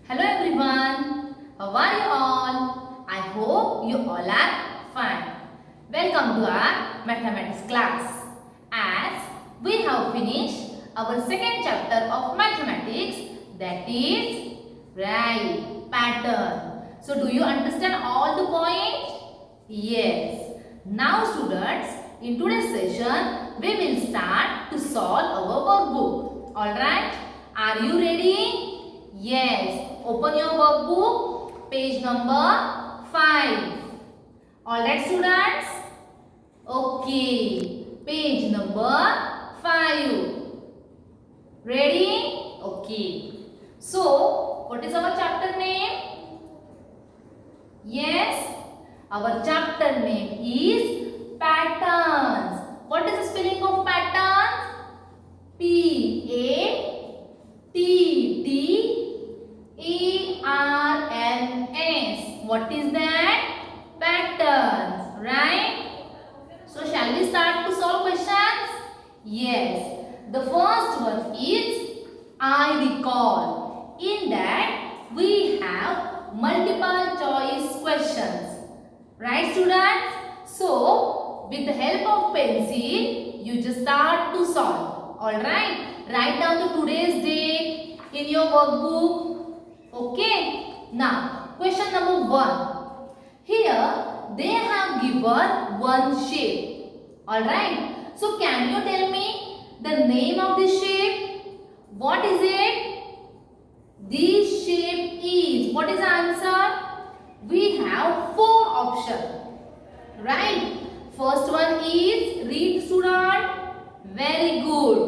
Hello everyone, how are you all? I hope you all are fine. Welcome to our mathematics class. As we have finished our second chapter of mathematics, that is right pattern. So do you understand all the points? Yes. Now students, in today's session, we will start to solve our workbook. Alright? Are you ready? Yes. Open your workbook, page number 5. Alright students? Okay. Page number 5. Ready? Okay. So, what is our chapter name? Yes. Our chapter name is patterns. What is the spelling of patterns? P-A-T-T-E-R-N-S. What is that? Patterns, right? So shall we start to solve questions? Yes. The first one is I recall. In that we have multiple choice questions. Right students? So with the help of pencil you just start to solve. Alright? Write down the today's date in your workbook. Okay? Now question number 1. Here they have given one shape. Alright? So can you tell me the name of this shape? What is it? This shape is. What is the answer? We have 4 options. Right? First one is, read student. Very good.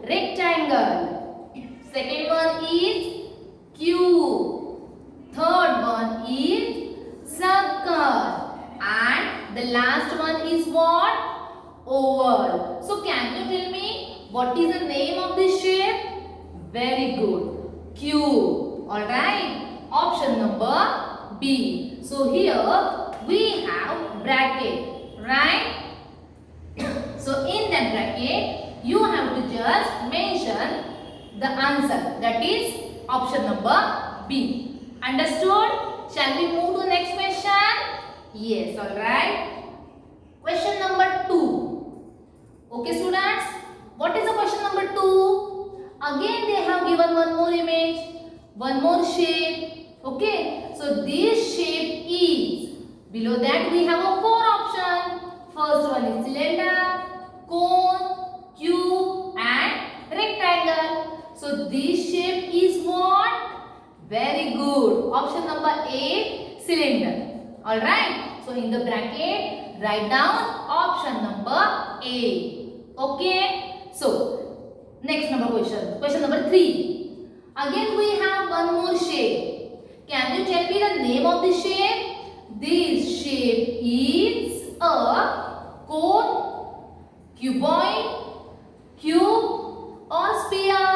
Rectangle. Second one is cube. Third one is circle. And the last one is what? Oval. So can you tell me what is the name of this shape? Very good. Cube. Alright. Option number B. So here we have bracket. Right? So in that bracket you have to just mention the answer. That is option number B. Understood? Shall we move to the next question? Yes. Alright. Question number 2. Okay students? What is the question number 2? Again they have given one more image, one more shape. Okay, so this shape is, below that we have a 4 options. First one is cylinder, cone, cube and rectangle. So this shape is what? Very good. Option number A, cylinder. Alright, so in the bracket write down option number A. Okay, so next number question. Question number 3. Again we have one more shape. Can you tell me the name of this shape? This shape is a cone, cuboid, cube or sphere.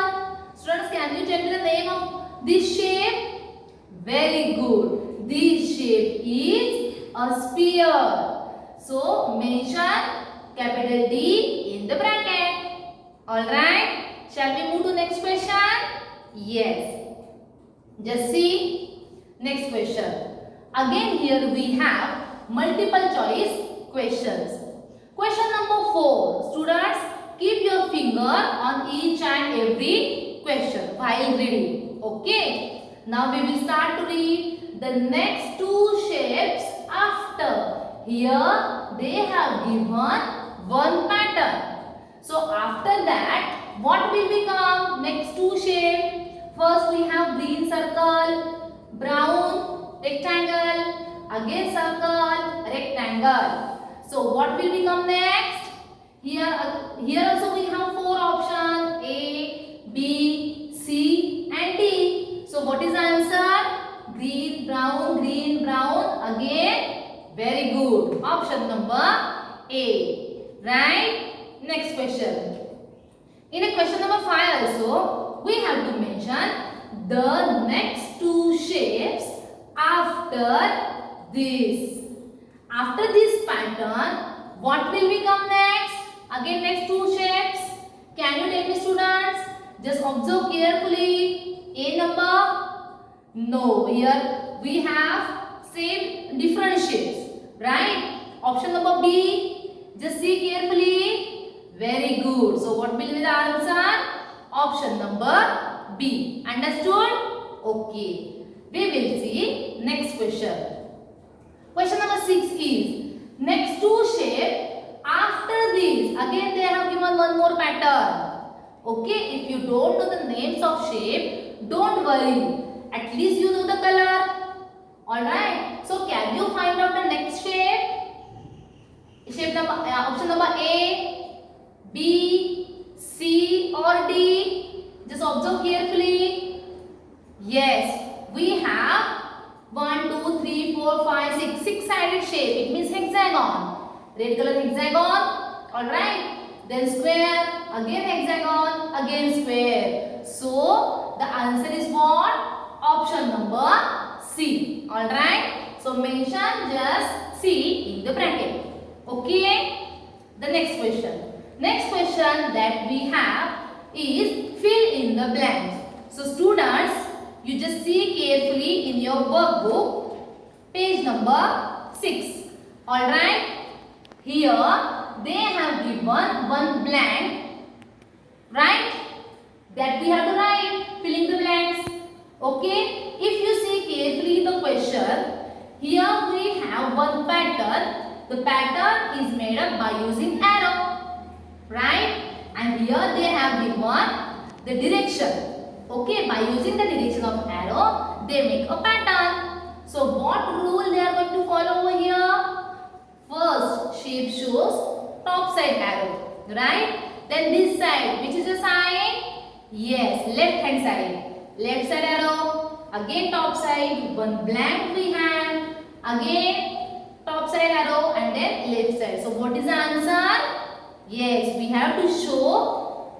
Students, can you tell me the name of this shape? Very good. This shape is a sphere. So mention capital D in the bracket. Alright. Shall we move to next question? Yes. Just see. Next question. Again here we have multiple choice questions. Question number 4. Students, keep your finger on each and every question while reading. Okay. Now we will start to read the next 2 shapes after. Here they have given one pattern. So after that, what will become next 2 shapes? First we have green circle, brown rectangle, again circle, rectangle. So what will become next? Here also we have 4 options, A, B, C and D. So what is the answer? Green, brown, again. Very good. Option number A. Right? Next question. In a question number 5 also, we have to mention the next 2 shapes after this. After this pattern, what will become next? Again next 2 shapes. Can you tell me students? Just observe carefully. A number, No, here we have same different shapes, right? Option number B. Just see carefully. Very good. So what will be the answer? Option number B. Understood? Okay. We will see next question. Question number 6 is next to shape after these. Again they have given one more pattern. Okay, if you don't know the names of shape, don't worry. At least you know the color. Alright. So can you find out the next shape? Shape number option number A, B, C or D. Just observe carefully. Yes, we have 1, 2, 3, 4, 5, 6. Six-sided shape. It means hexagon. Red color hexagon. Alright. Then square. Again hexagon. Again square. So the answer is what? Option number C. Alright. So mention just C in the bracket. Okay. The next question. Next question that we have is fill in the blanks. So students, you just see carefully in your workbook, page number 6. Alright. Here they have given one blank, right? That we have to write, fill in the blanks. Okay. If you see carefully the question, here we have one pattern. The pattern is made up by using arrow, right? And here they have given the direction. Okay, by using the direction of arrow, they make a pattern. So what rule they are going to follow over here? First, shape shows top side arrow, right? Then this side, which is the side? Yes, left hand side. Left side arrow. Again top side, one blank we have. Again top side arrow and then left side. So what is the answer? Yes, we have to show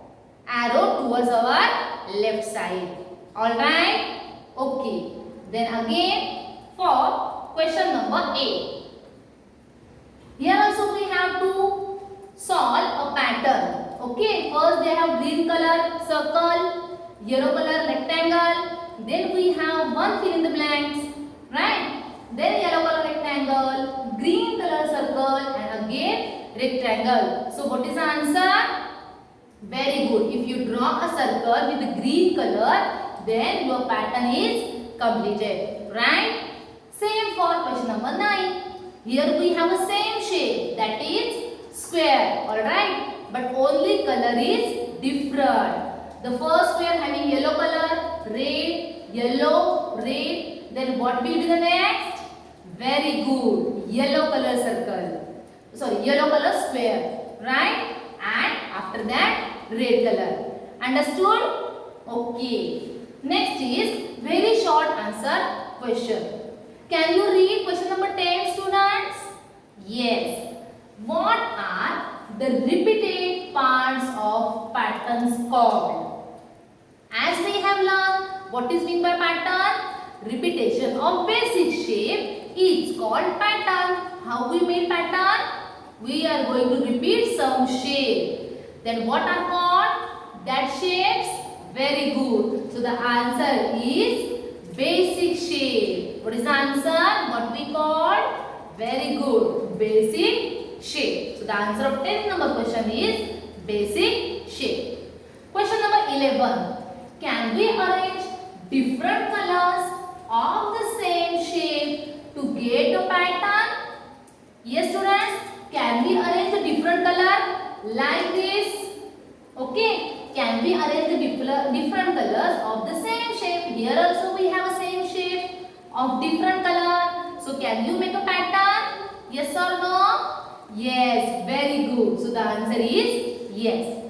arrow towards our left side. Alright? Okay. Then again for question number 8. Here also we have to solve a pattern. Okay. First they have green color circle, yellow color rectangle. Then we have one fill in the blanks. Right? Then yellow color rectangle, green color circle and again rectangle. So what is the answer? Very good. If you draw a circle with the green color, then your pattern is completed. Right? Same for question number 9. Here we have a same shape, that is square. Alright? But only color is different. The first square having yellow color, red, yellow, red. Then what will be the next? Very good. Yellow color circle. Sorry, yellow color square. Right? And after that, red color. Understood? Okay. Next is very short answer question. Can you read question number 10, students? Yes. What are the repeated parts of patterns called? As we have learned, what is meant by pattern? Repetition of basic shape is called pattern. How we made pattern? We are going to repeat some shape. Then what are called? That shapes? Very good. So the answer is basic shape. What is the answer? What we call? Very good. Basic shape. So the answer of 10th number question is basic shape. Question number 11. Can we arrange different colors of the same shape to get a pattern? Yes, students. Can we arrange the different color like this? Okay. Can we arrange the different colors of the same shape? Here also we have a same shape of different color. So can you make a pattern? Yes or no? Yes. Very good. So the answer is yes.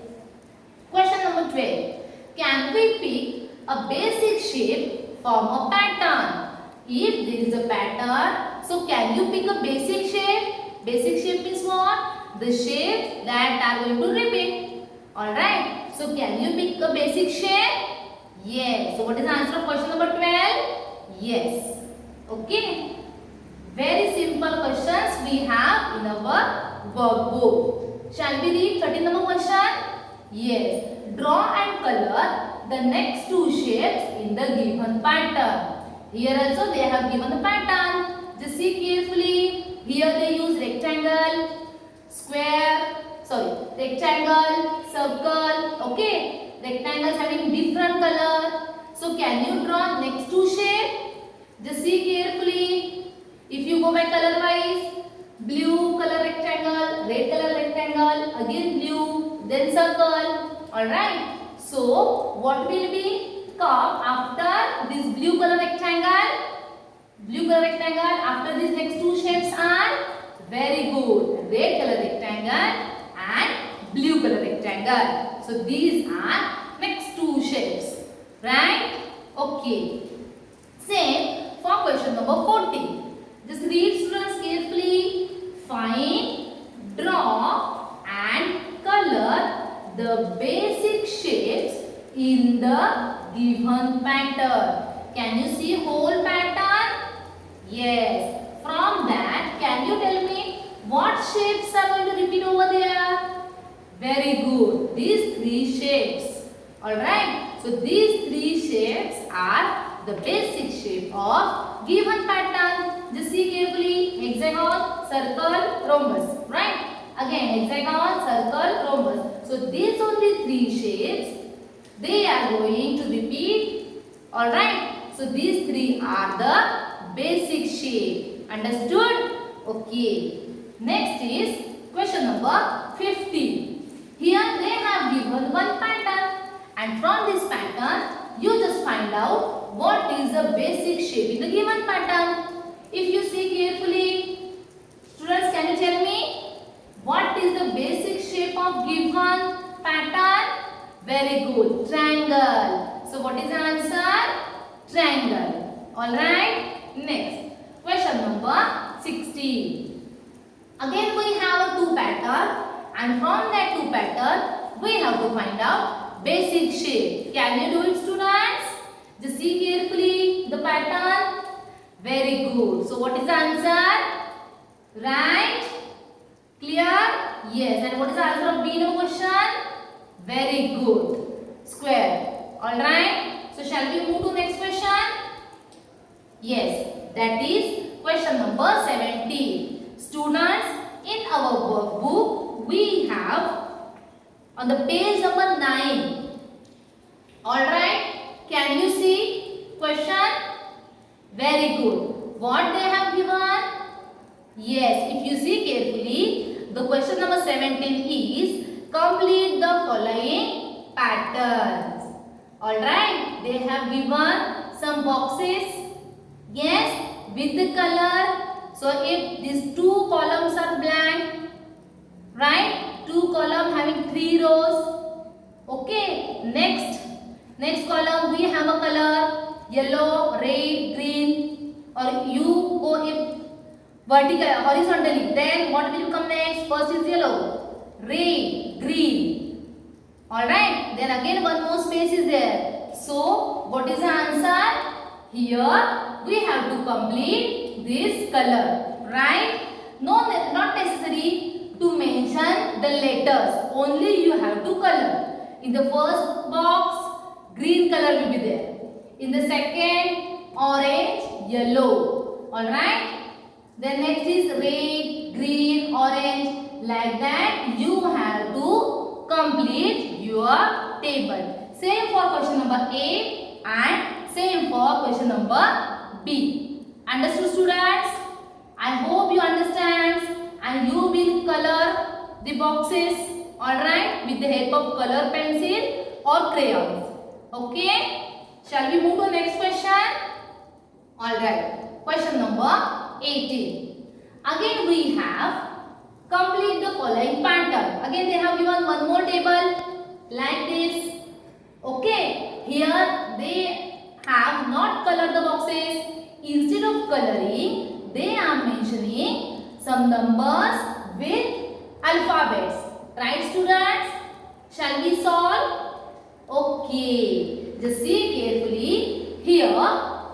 Question number 12. Can we pick a basic shape from a pattern? If there is a pattern, so can you pick a basic shape? Basic shape means what? The shapes that are going to repeat. Alright. So can you pick a basic shape? Yes. So what is the answer of question number 12? Yes. Okay. Very simple questions we have in our workbook. Shall we read 13 number question? Yes. Draw and color the next two shapes in the given pattern. Here also they have given the pattern. Just see carefully. Here they use rectangle, square, rectangle, circle. Okay, rectangles having different color. So can you draw next two shape? Just see carefully. If you go by color wise, blue color rectangle, red color rectangle, again blue, then circle. Alright. So what will be come after this blue color rectangle? Blue color rectangle, after these next two shapes are very good. Red color rectangle and blue color rectangle. So these are next two shapes. Right? Okay. Same for question number 40. Just read students carefully. Find, draw and color the basic shapes in the given pattern. Can you see whole pattern? Yes. From that, can you tell me what shapes are going to repeat over there? Very good. These three shapes. Alright. So these three shapes are the basic shape of given pattern. Just see carefully. Hexagon, circle, rhombus. Right. Again, hexagon, circle, rhombus. So these only three shapes, they are going to repeat. Alright. So these three are the basic shape. Understood? Okay. Next is question number 50. Here they have given one pattern, and from this pattern you just find out what is the basic shape in the given pattern. If you see carefully, students, can you tell me what is the basic shape of given pattern? Very good. Triangle. So what is the answer? Triangle. Alright. Next. Question number 60. Again we have a two pattern, and from that two pattern we have to find out basic shape. Can you do it, students? Just see carefully the pattern. Very good. So what is the answer? Right? Clear? Yes. And what is the answer of B no question? Very good. Square. Alright. So shall we move to next question? Yes. That is question number 17. Students, in our workbook we have on the page number 9. Alright. Can you see question? Very good. What they have given? Yes. If you see carefully, the question number 17 is complete the following patterns. Alright. They have given some boxes. Yes. With the color. So if these two columns are blank, right? Two column having 3 rows. Okay. Next column we have a color yellow, red, green, or you go if vertical, horizontally. Then what will come next? First is yellow, red, green. Alright. Then again one more space is there. So what is the answer? Here we have to complete this color, right? No, not necessary to mention the letters. Only you have to color. In the first box, green color will be there. In the second, orange, yellow. Alright? Then next is red, green, orange. Like that, you have to complete your table. Same for question number A and same for question number B. Understood, students? I hope you understand, and you will color the boxes, alright, with the help of color pencil or crayons. Okay? Shall we move to the next question? Alright. Question number 18. Again we have complete the following pattern. Again they have given one more table like this. Okay. Here they have not colored the boxes. Instead of coloring, they are mentioning some numbers with alphabets. Right, students? Shall we solve? Okay. Just see carefully. Here,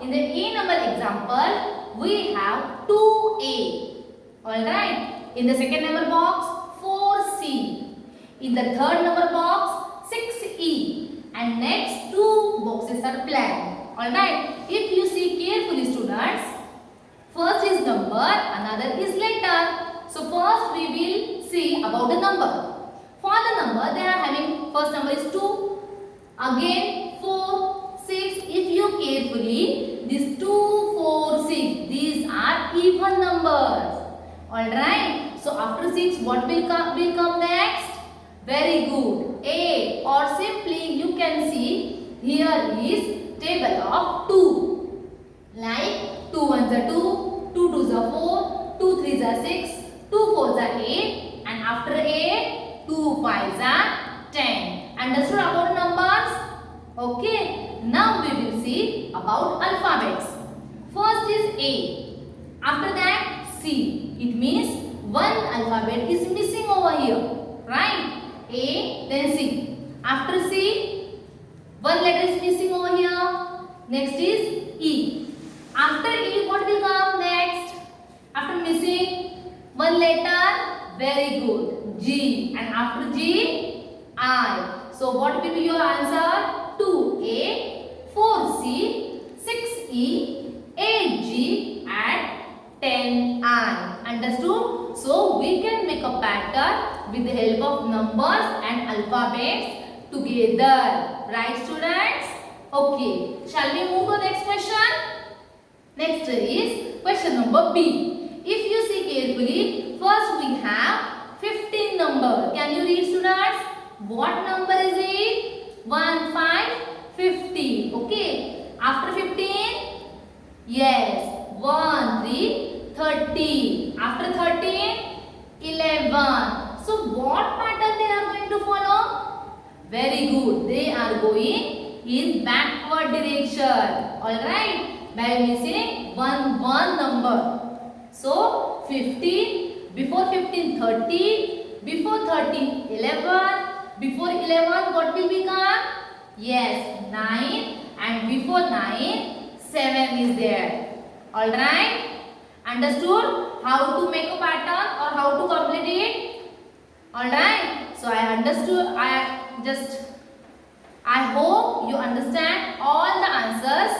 in the A number example, we have 2A. Alright. In the second number box, 4C. In the third number box, 6E. And next two boxes are blank. Alright. If you see carefully, students, first is number, another is letter. So first we will see about the number. For the number, they are having first number is 2, again 4, 6. If you carefully, this 2, 4, 6, these are even numbers. Alright. So after 6, what will come next? Very good. 8, or simply you can see here is table of 2. Like 2 ones are 2, 2 twos are 4, 2 threes are 6, 2 fours are 8, and after 8, 2 fives are 10. Understood about numbers? Okay. Now we will see about alphabets. First is A. After that C. It means one alphabet is missing over here. Right? A, then C. After C, one letter is missing over here. Next is E. After E, what will come next? After missing one letter, very good. G. And after G, I. So what will be your answer? 2A, 4C, 6E, 8G and 10I. Understood? So we can make a pattern with the help of numbers and alphabets together. Right, students? Okay. Shall we move to the next question? Next is question number B. If you see carefully, first we have 15 number. Can you read, students? What number is it? 1, 5, 50. Okay. After 15? Yes. 1, 3, 30. After 13? 11. So what pattern they are going to follow? Very good. They are going in backward direction. Alright. By missing one number. So 15, before 15 30, before 30 11, before 11 what will become? Yes, 9, and before 9 7 is there. Alright? Understood how to make a pattern or how to complete it? Alright? So I understood, I hope you understand all the answers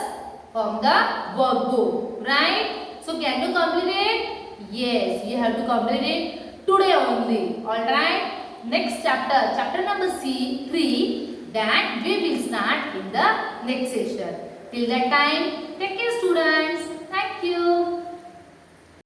from the workbook, right? So can you complete it? Yes, you have to complete it today only. Alright? Next chapter number C3, that we will start in the next session. Till that time, take care, students. Thank you.